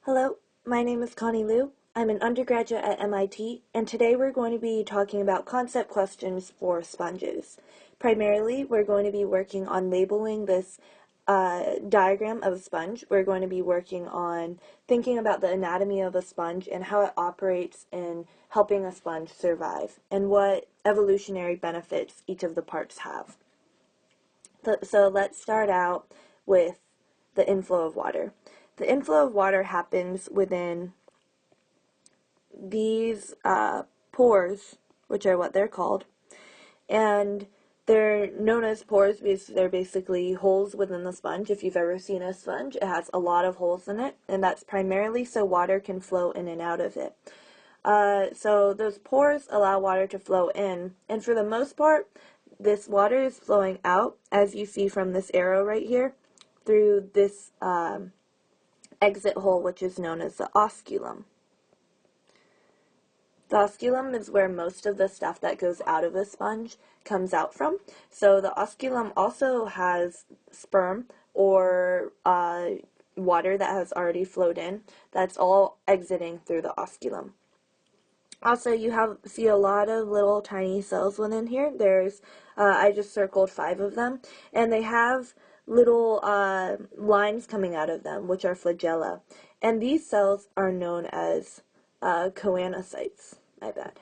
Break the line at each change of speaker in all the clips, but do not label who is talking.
Hello, my name is Connie Liu. I'm an undergraduate at MIT, and today we're going to be talking about concept questions for sponges. Primarily, we're going to be working on labeling this diagram of a sponge. We're going to be working on thinking about the anatomy of a sponge and how it operates in helping a sponge survive, and what evolutionary benefits each of the parts have. So let's start out with the inflow of water. The inflow of water happens within these pores, which are what they're called, and they're known as pores because they're basically holes within the sponge. If you've ever seen a sponge, it has a lot of holes in it, and that's primarily so water can flow in and out of it. So those pores allow water to flow in, and for the most part, this water is flowing out, as you see from this arrow right here, through this exit hole, which is known as the osculum. The osculum is where most of the stuff that goes out of a sponge comes out from. So the osculum also has sperm or water that has already flowed in. That's all exiting through the osculum. Also, you see a lot of little tiny cells within here. I just circled 5 of them, and they have little lines coming out of them, which are flagella. And these cells are known as choanocytes. My bad.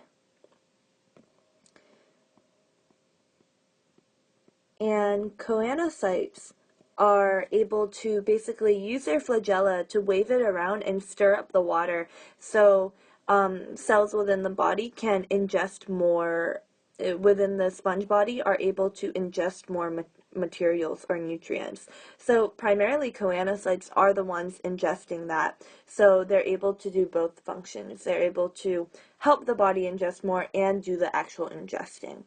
And choanocytes are able to basically use their flagella to wave it around and stir up the water, so cells within the body can ingest more, within the sponge body are able to ingest more materials or nutrients. So primarily choanocytes are the ones ingesting that, so they're able to do both functions. They're able to help the body ingest more and do the actual ingesting.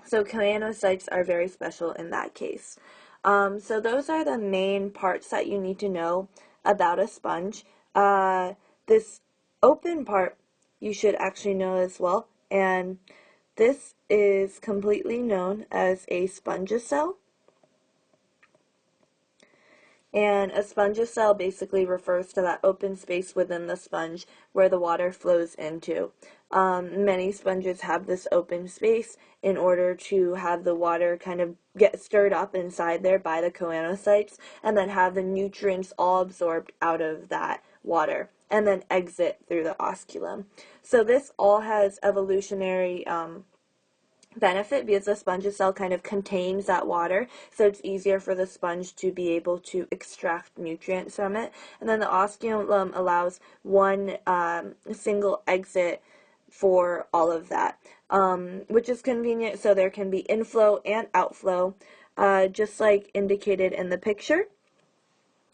So choanocytes are very special in that case. So those are the main parts that you need to know about a sponge. This open part you should actually know as well, and this is completely known as a spongicell. And a spongicell basically refers to that open space within the sponge where the water flows into. Many sponges have this open space in order to have the water kind of get stirred up inside there by the choanocytes, and then have the nutrients all absorbed out of that water and then exit through the osculum. So this all has evolutionary benefit because the spongicell kind of contains that water, so it's easier for the sponge to be able to extract nutrients from it. And then the osculum allows one single exit for all of that, which is convenient, so there can be inflow and outflow, just like indicated in the picture,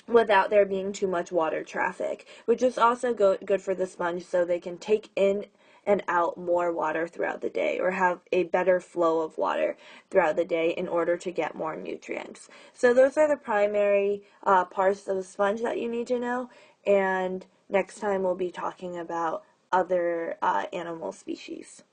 without there being too much water traffic, which is also good for the sponge, so they can take in and out more water throughout the day, or have a better flow of water throughout the day in order to get more nutrients. So those are the primary parts of the sponge that you need to know, and next time we'll be talking about other animal species.